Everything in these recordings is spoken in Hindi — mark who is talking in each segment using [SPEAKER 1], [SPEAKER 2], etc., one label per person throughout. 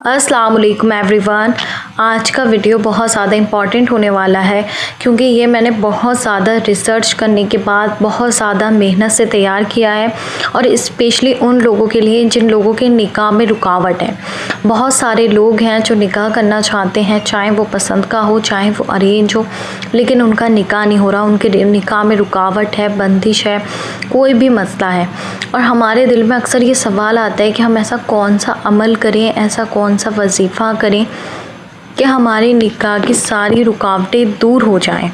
[SPEAKER 1] अस्सलाम वालेकुम एवरीवन। आज का वीडियो बहुत ज़्यादा इम्पॉर्टेंट होने वाला है क्योंकि ये मैंने बहुत ज़्यादा रिसर्च करने के बाद बहुत ज़्यादा मेहनत से तैयार किया है और स्पेशली उन लोगों के लिए जिन लोगों के निकाह में रुकावट है। बहुत सारे लोग हैं जो निकाह करना चाहते हैं, चाहे वो पसंद का हो चाहे वो अरेंज हो, लेकिन उनका निकाह नहीं हो रहा, उनके निकाह में रुकावट है, बंदिश है, कोई भी मसला है। और हमारे दिल में अक्सर ये सवाल आता है कि हम ऐसा कौन सा अमल करें, ऐसा कौन सा वजीफ़ा करें कि हमारे निकाह की सारी रुकावटें दूर हो जाएं।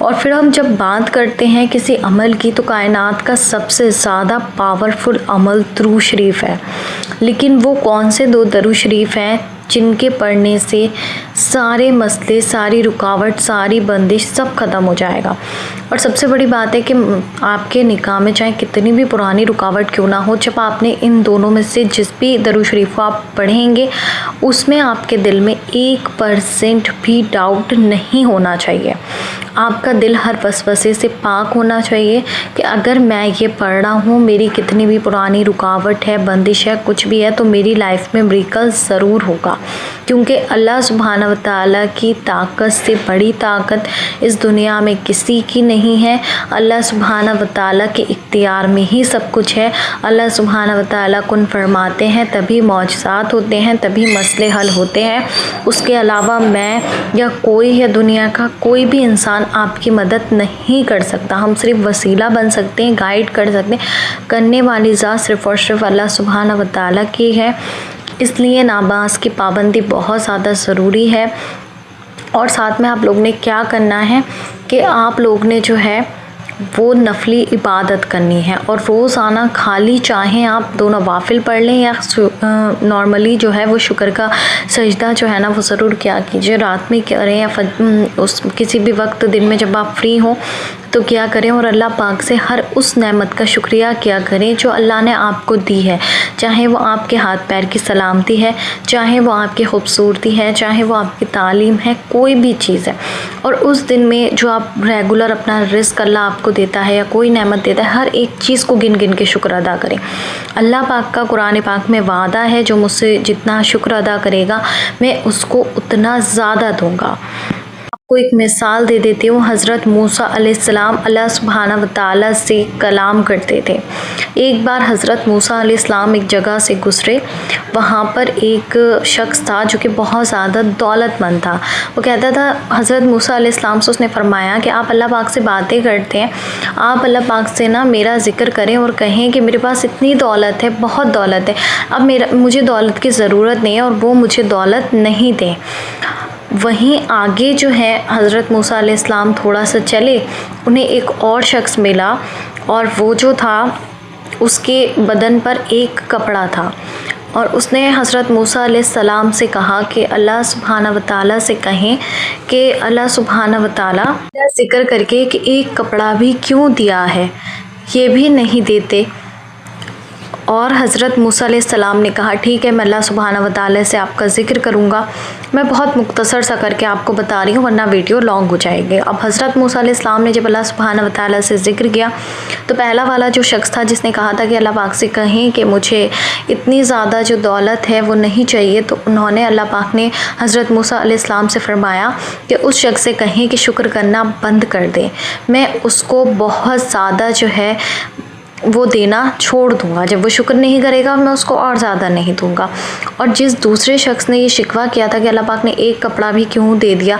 [SPEAKER 1] और फिर हम जब बात करते हैं किसी अमल की तो कायनात का सबसे ज़्यादा पावरफुल अमल दुरूद शरीफ है। लेकिन वो कौन से दो दुरूद शरीफ हैं जिनके पढ़ने से सारे मसले, सारी रुकावट, सारी बंदिश सब ख़त्म हो जाएगा। और सबसे बड़ी बात है कि आपके निकाह में चाहे कितनी भी पुरानी रुकावट क्यों ना हो, जब आपने इन दोनों में से जिस भी दुरूद शरीफ को आप पढ़ेंगे उसमें आपके दिल में 1% भी डाउट नहीं होना चाहिए। आपका दिल हर वसवसे से पाक होना चाहिए कि अगर मैं ये पढ़ रहा हूँ, मेरी कितनी भी पुरानी रुकावट है, बंदिश है, कुछ भी है, तो मेरी लाइफ में मिरेकल ज़रूर होगा। क्योंकि अल्लाह सुब्हानहू व तआला की ताकत से बड़ी ताकत इस दुनिया में किसी की नहीं है। अल्लाह सुब्हानहू व तआला के इख्तियार में ही सब कुछ है। अल्लाह सुब्हानहू व तआला कुन फरमाते हैं तभी मौजज़ात होते हैं, तभी मसले हल होते हैं। उसके अलावा मैं या कोई या दुनिया का कोई भी इंसान आपकी मदद नहीं कर सकता। हम सिर्फ वसीला बन सकते हैं, गाइड कर सकते हैं। करने वाली ज़ात सिर्फ़ और सिर्फ अल्लाह सुब्हानहू व तआला की है। इसलिए नमाज की पाबंदी बहुत ज़्यादा ज़रूरी है। और साथ में आप लोग ने क्या करना है कि आप लोग ने जो है वो नफली इबादत करनी है और रोज़ाना खाली चाहें आप 2 नवाफिल पढ़ लें या नॉर्मली जो है वो शुक्र का सजदा जो है ना वो ज़रूर क्या कीजिए, रात में करें या उस किसी भी वक्त दिन में जब आप फ्री हों तो क्या करें। और अल्लाह पाक से हर उस नेमत का शुक्रिया किया करें जो अल्लाह ने आपको दी है, चाहे वो आपके हाथ पैर की सलामती है, चाहे वो आपकी खूबसूरती है, चाहे वो आपकी तालीम है, कोई भी चीज़ है। और उस दिन में जो आप रेगुलर अपना रिस्क अल्लाह आपको देता है या कोई नेमत देता है, हर एक चीज़ को गिन गिन के शुक्र अदा करें। अल्लाह पाक का कुरान पाक में वादा है, जो मुझसे जितना शुक्र अदा करेगा मैं उसको उतना ज़्यादा दूँगा। आपको एक मिसाल दे देती हूँ। हज़रत मूसा अलैहिस्सलाम अल्लाह सुब्हानहू व तआला से कलाम करते थे। एक बार हज़रत मूसा अलैहिस्सलाम एक जगह से गुज़रे, वहाँ पर एक शख्स था जो कि बहुत ज़्यादा दौलतमंद था। वो कहता था हज़रत मूसा अलैहिस्सलाम से, उसने फ़रमाया कि आप अल्लाह पाक से बातें करते हैं, आप अल्लाह पाक से ना मेरा ज़िक्र करें और कहें कि मेरे पास इतनी दौलत है, बहुत दौलत है, अब मुझे दौलत की ज़रूरत नहीं है और वो मुझे दौलत नहीं दें। वहीं आगे जो है हज़रत मूसा अलैहिस्सलाम थोड़ा सा चले, उन्हें एक और शख्स मिला और वो जो था उसके बदन पर एक कपड़ा था और उसने हज़रत मूसा अलैहिस्सलाम से कहा कि अल्लाह सुब्हानहू व तआला से कहें कि अल्लाह सुब्हानहू व तआला ज़िक्र करके कि एक कपड़ा भी क्यों दिया है, ये भी नहीं देते। और हज़रत मूसा अलैहिस्सलाम ने कहा ठीक है, मैं अल्लाह सुब्हानहू व तआला से आपका ज़िक्र करूँगा। मैं बहुत मुख्तसर सा करके आपको बता रही हूँ वरना वीडियो लॉन्ग हो जाएगी। अब हज़रत मूसा अलैहिस्सलाम ने जब अल्लाह सुब्हानहू व तआला से ज़िक्र किया तो पहला वाला जो शख्स था जिसने कहा था कि अल्लाह पाक से कहें कि मुझे इतनी ज़्यादा जो दौलत है वो नहीं चाहिए, तो उन्होंने अल्लाह पाक ने हज़रत मूसा अलैहिस्सलाम से फ़रमाया कि उस शख्स से कहें कि शुक्र करना बंद कर दें, मैं उसको बहुत ज़्यादा जो है वो देना छोड़ दूँगा। जब वो शुक्र नहीं करेगा मैं उसको और ज़्यादा नहीं दूँगा। और जिस दूसरे शख्स ने ये शिकवा किया था कि अल्लाह पाक ने एक कपड़ा भी क्यों दे दिया,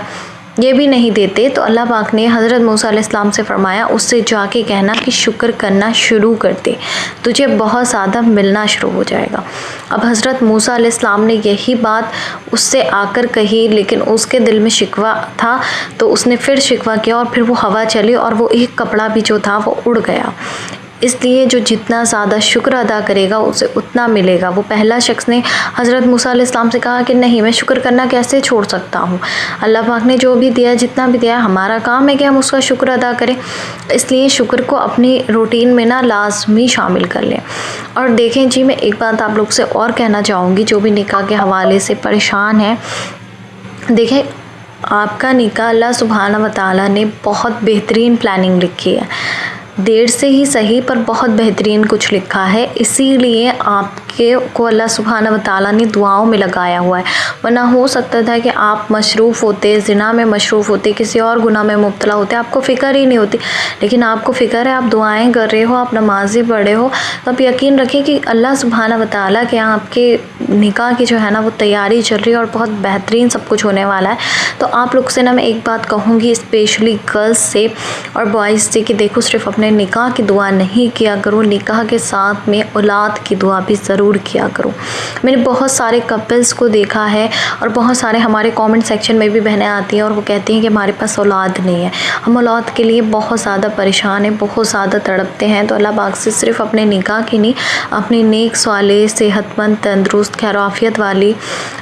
[SPEAKER 1] ये भी नहीं देते, तो अल्लाह पाक ने हज़रत मूसा अलैहिस्सलाम से फ़रमाया उससे जाके कहना कि शुक्र करना शुरू कर दे, तुझे बहुत ज़्यादा मिलना शुरू हो जाएगा। अब हज़रत मूसा अलैहिस्सलाम ने यही बात उससे आकर कही, लेकिन उसके दिल में शिकवा था तो उसने फिर शिकवा किया और फिर वो हवा चली और वो एक कपड़ा भी जो था वो उड़ गया। इसलिए जो जितना ज़्यादा शुक्र अदा करेगा उसे उतना मिलेगा। वो पहला शख्स ने हज़रत मूसा अलैहिस्सलाम से कहा कि नहीं, मैं शुक्र करना कैसे छोड़ सकता हूँ, अल्लाह पाक ने जो भी दिया, जितना भी दिया, हमारा काम है कि हम उसका शुक्र अदा करें। इसलिए शुक्र को अपनी रूटीन में ना लाजमी शामिल कर लें। और देखें जी, मैं एक बात आप लोग से और कहना चाहूँगी जो भी निकाह के हवाले से परेशान है। देखें, आपका निकाह अल्लाह सुब्हानहू व तआला ने बहुत बेहतरीन प्लानिंग लिखी है। देर से ही सही पर बहुत बेहतरीन कुछ लिखा है, इसीलिए आपके को अल्लाह सुब्हाना व तआला ने दुआओं में लगाया हुआ है। वरना हो सकता था कि आप मशरूफ़ होते, ज़िना में मशरूफ़ होते, किसी और गुनाह में मुब्तला होते, आपको फ़िक्र ही नहीं होती। लेकिन आपको फ़िक्र है, आप दुआएं कर रहे हो, आप नमाज़ें पढ़ रहे हो, तो आप यकीन रखें कि अल्लाह सुब्हाना व तआला के यहाँ आपके निकाह की जो है ना वो तैयारी चल रही है और बहुत बेहतरीन सब कुछ होने वाला है। तो आप लोग से ना मैं एक बात कहूँगी, स्पेशली गर्ल्स से और बॉयज़ से, कि देखो सिर्फ अपने निकाह की दुआ नहीं किया करो, निकाह के साथ में औलाद की दुआ भी ज़रूर किया करो। मैंने बहुत सारे कपल्स को देखा है और बहुत सारे हमारे कमेंट सेक्शन में भी बहनें आती हैं और वो कहती हैं कि हमारे पास औलाद नहीं है, हम औलाद के लिए बहुत ज़्यादा परेशान हैं, बहुत ज़्यादा तड़पते हैं। तो अल्लाह पाक से सिर्फ अपने निकाह की नहीं, अपनी नेक स्वाले, सेहतमंद, तंदुरुस्त, खैराफियत वाली,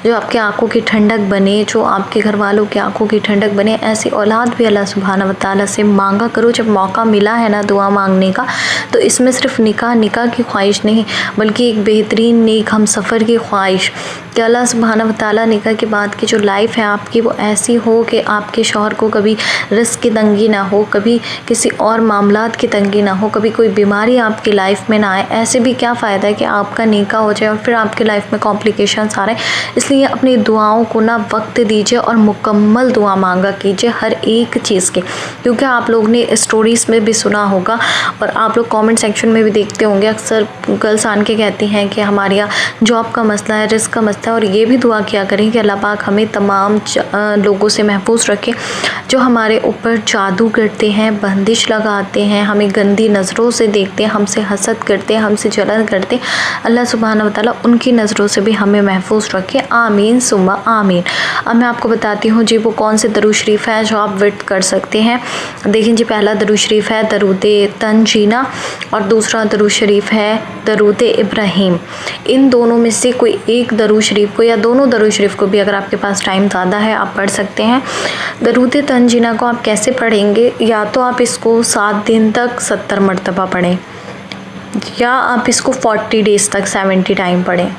[SPEAKER 1] जो आपके आंखों की ठंडक बने, जो आपके घर वालों की आंखों की ठंडक बने, ऐसी औलाद भी अल्लाह सुब्हाना व तआला से मांगा करो। जब मौका मिला है ना दुआ मांगने का, तो इसमें सिर्फ निकाह की ख्वाहिश नहीं, बल्कि एक बेहतरीन नेक हम सफ़र की ख्वाहिश कि अल्लाह सुब्हाना व तआला निकाह के बाद की जो लाइफ है आपकी वो ऐसी हो कि आपके शौहर को कभी रिस्क की तंगी ना हो, कभी किसी और मामलात की तंगी ना हो, कभी कोई बीमारी आपकी लाइफ में ना आए। ऐसे भी क्या फ़ायदा है कि आपका निकाह हो जाए और फिर आपकी लाइफ में कॉम्प्लिकेशंस आ रहे हैं। इसलिए अपनी दुआओं को ना वक्त दीजिए और मुकम्मल दुआ मांगा कीजिए हर एक चीज़ के, क्योंकि आप लोग ने स्टोरीज़ में भी सुना होगा और आप लोग कमेंट सेक्शन में भी देखते होंगे, अक्सर गर्ल्स आन के कहती हैं कि हमारे यहाँ जॉब का मसला है, रिस्क का मसला है। और ये भी दुआ किया करें कि अल्लाह पाक हमें तमाम लोगों से महफूज रखे जो हमारे ऊपर जादू करते हैं, बंदिश लगाते हैं, हमें गंदी नज़रों से देखते हैं, हमसे हसद करते हैं, हमसे जलन करते हैं। अल्लाह सुब्हाना व तआला उनकी नज़रों से भी हमें महफूज रखे, आमीन सुम्मा आमीन। अब मैं आपको बताती हूँ जी वो कौन से दरूद शरीफ है जो आप विर्द कर सकते हैं। देखिए जी, पहला दरूद शरीफ है दरूद तंजीना और दूसरा दरूद शरीफ है दरूद इब्राहिम। इन दोनों में से कोई एक दरूद शरीफ को या दोनों दरूद शरीफ को भी, अगर आपके पास टाइम ज़्यादा है, आप पढ़ सकते हैं। दरूद तंजीना को आप कैसे पढ़ेंगे, या तो आप इसको 7 दिन तक 70 मरतबा पढ़ें, या आप इसको 40 डेज़ तक 70 टाइम पढ़ें,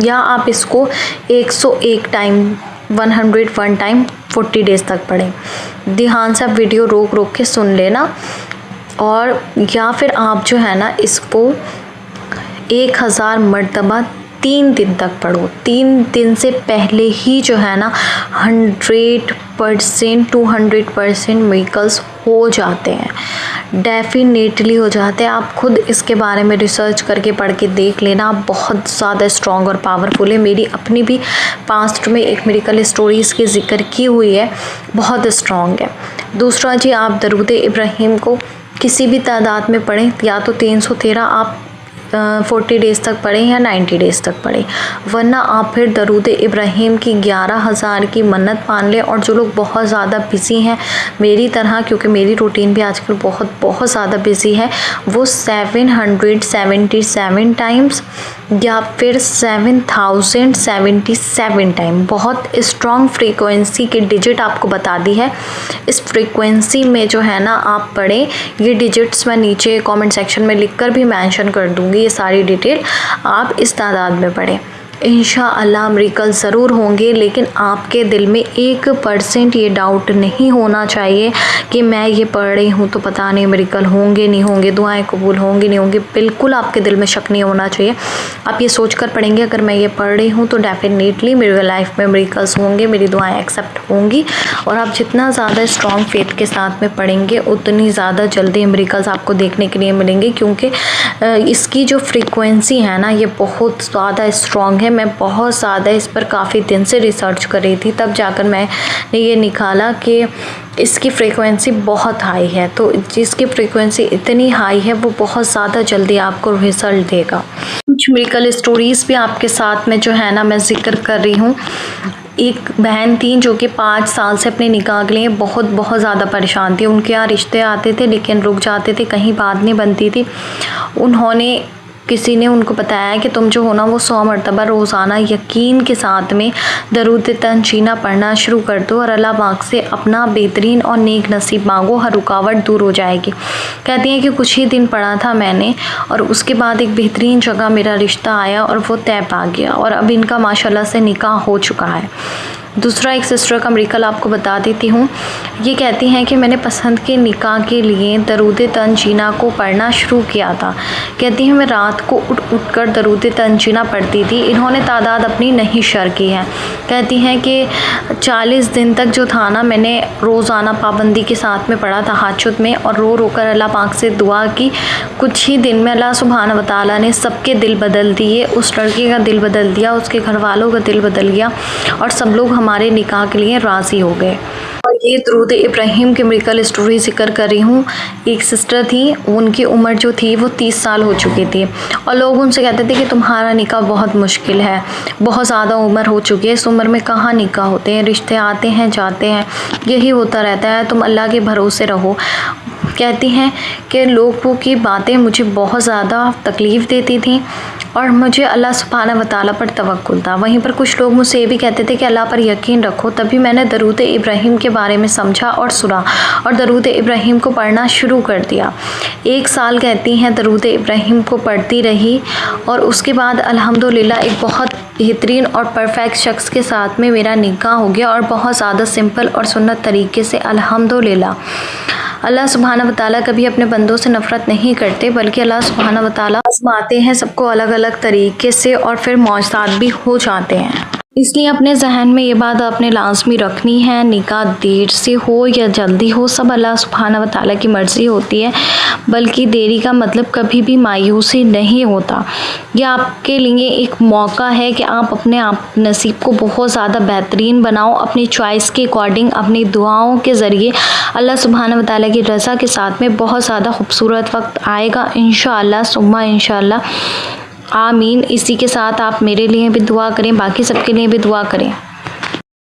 [SPEAKER 1] या आप इसको 101 टाइम 101 टाइम 40 डेज़ तक पढ़ें। ध्यान से आप वीडियो रोक रोक के सुन लेना। और या फिर आप जो है ना इसको 1000 मरतबा 3 दिन तक पढ़ो। 3 दिन से पहले ही जो है ना 100% 200% मिरेकल्स हो जाते हैं, डेफिनेटली हो जाते हैं। आप खुद इसके बारे में रिसर्च करके पढ़ के देख लेना, बहुत ज़्यादा स्ट्रॉन्ग और पावरफुल है। मेरी अपनी भी पास्ट में एक मिरेकल स्टोरीज़ की जिक्र की हुई है, बहुत स्ट्रॉन्ग है। दूसरा जी, आप दरूद इब्राहिम को किसी भी तादाद में पढ़ें, या तो 313 आप 40 डेज़ तक पढ़ें या 90 डेज़ तक पढ़ें, वरना आप फिर दरूद इब्राहिम की 11,000 की मन्नत मान लें। और जो लोग बहुत ज़्यादा बिज़ी हैं मेरी तरह, क्योंकि मेरी रूटीन भी आजकल बहुत ज़्यादा बिज़ी है, वो 777 टाइम्स या फिर 7077 टाइम, बहुत स्ट्रॉन्ग फ्रीक्वेंसी की डिजिट आपको बता दी है। इस फ्रीक्वेंसी में जो है ना आप पढ़ें। ये डिजिट्स मैं नीचे कमेंट सेक्शन में लिखकर भी मेंशन कर दूँगी, ये सारी डिटेल आप इस तादाद में पढ़ें। इंशाअल्लाह मिरेकल ज़रूर होंगे, लेकिन आपके दिल में 1% ये डाउट नहीं होना चाहिए कि मैं ये पढ़ रही हूँ तो पता नहीं मिरेकल होंगे नहीं होंगे, दुआएं कबूल होंगी नहीं होंगी। बिल्कुल आपके दिल में शक नहीं होना चाहिए। आप ये सोचकर पढ़ेंगे अगर मैं ये पढ़ रही हूँ तो डेफिनेटली मेरी लाइफ में मिरेकल्स होंगे, मेरी दुआएं एक्सेप्ट होंगी। और आप जितना ज़्यादा स्ट्रॉन्ग फेथ के साथ में पढ़ेंगे उतनी ज़्यादा जल्दी मिरेकल्स आपको देखने के लिए मिलेंगे, क्योंकि इसकी जो फ्रीक्वेंसी है ना ये बहुत ज़्यादा स्ट्रॉन्ग है। मैं बहुत ज़्यादा इस पर काफ़ी दिन से रिसर्च कर रही थी, तब जाकर मैंने ये निकाला कि इसकी फ्रीक्वेंसी बहुत हाई है। तो जिसकी फ्रीक्वेंसी इतनी हाई है वो बहुत ज़्यादा जल्दी आपको रिजल्ट देगा। कुछ मिरेकल स्टोरीज़ भी आपके साथ में जो है ना मैं ज़िक्र कर रही हूँ। एक बहन थी जो कि 5 साल से अपने निकाह के लिए बहुत ज़्यादा परेशान थी। उनके यहाँ रिश्ते आते थे लेकिन रुक जाते थे, कहीं बात नहीं बनती थी। किसी ने उनको बताया कि तुम जो हो ना वो 100 मरतबा रोज़ाना यकीन के साथ में दरूद तंजीना पढ़ना शुरू कर दो और अल्लाह पाक से अपना बेहतरीन और नेक नसीब मांगो, हर रुकावट दूर हो जाएगी। कहती हैं कि कुछ ही दिन पढ़ा था मैंने और उसके बाद एक बेहतरीन जगह मेरा रिश्ता आया और वो तय पा गया और अब इनका माशाल्लाह से निकाह हो चुका है। दूसरा एक सिस्टर का मिरेकल आपको बता देती हूँ। ये कहती हैं कि मैंने पसंद के निकाह के लिए दरूद तंजीना को पढ़ना शुरू किया था। कहती हैं मैं रात को उठ कर दरूद तंजीना पढ़ती थी। इन्होंने तादाद अपनी नहीं शेयर की है। कहती हैं कि 40 दिन तक जो था ना, मैंने रोज़ाना पाबंदी के साथ में पढ़ा तहज्जुद में और रो रो कर अल्लाह पाक से दुआ की। कुछ ही दिन में अल्लाह सुब्हानहू व तआला ने सबके दिल बदल दिए। उस लड़के का दिल बदल दिया, उसके घर वालों का दिल बदल गया और सब लोग हमारे निकाह के लिए राज़ी हो गए। और ये दरूद इब्राहिम के मिरेकल स्टोरी ज़िक्र कर रही हूँ। एक सिस्टर थी, उनकी उम्र जो थी वो 30 साल हो चुकी थी और लोग उनसे कहते थे कि तुम्हारा निकाह बहुत मुश्किल है, बहुत ज़्यादा उम्र हो चुकी है, इस उम्र में कहाँ निकाह होते हैं, रिश्ते आते हैं जाते हैं, यही होता रहता है, तुम अल्लाह के भरोसे रहो। कहती हैं कि लोगों की बातें मुझे बहुत ज़्यादा तकलीफ़ देती थी और मुझे अल्लाह सुब्हानहू व तआला पर तवक्कुल था। वहीं पर कुछ लोग मुझसे ये भी कहते थे कि अल्लाह पर यकीन रखो। तभी मैंने दरूद इब्राहिम के बारे में समझा और सुना और दरूद इब्राहिम को पढ़ना शुरू कर दिया। 1 साल कहती हैं दरूद इब्राहिम को पढ़ती रही और उसके बाद अल्हम्दुलिल्लाह एक बहुत बेहतरीन और परफेक्ट शख्स के साथ में मेरा निकाह हो गया और बहुत ज़्यादा सिंपल और सुन्नत तरीके से अल्हम्दुलिल्लाह। अल्लाह सुब्हानहू व तआला कभी अपने बंदों से नफ़रत नहीं करते, बल्कि अल्लाह सुब्हानहू व तआला आज़माते हैं सबको अलग अलग तरीके से और फिर मौजज़ात भी हो जाते हैं। इसलिए अपने जहन में ये बात आपने लाजमी रखनी है, निकाह देर से हो या जल्दी हो, सब अल्लाह सुब्हानहू व तआला की मर्ज़ी होती है, बल्कि देरी का मतलब कभी भी मायूसी नहीं होता। यह आपके लिए एक मौका है कि आप अपने आप नसीब को बहुत ज़्यादा बेहतरीन बनाओ, अपनी चॉइस के अकॉर्डिंग, अपनी दुआओं के ज़रिए अल्लाह सुब्हानहू व तआला की रज़ा के साथ में बहुत ज़्यादा खूबसूरत वक्त आएगा इंशाअल्लाह सुम्मा इंशाअल्लाह। आमीन। इसी के साथ आप मेरे लिए भी दुआ करें, बाकी सबके लिए भी दुआ करें।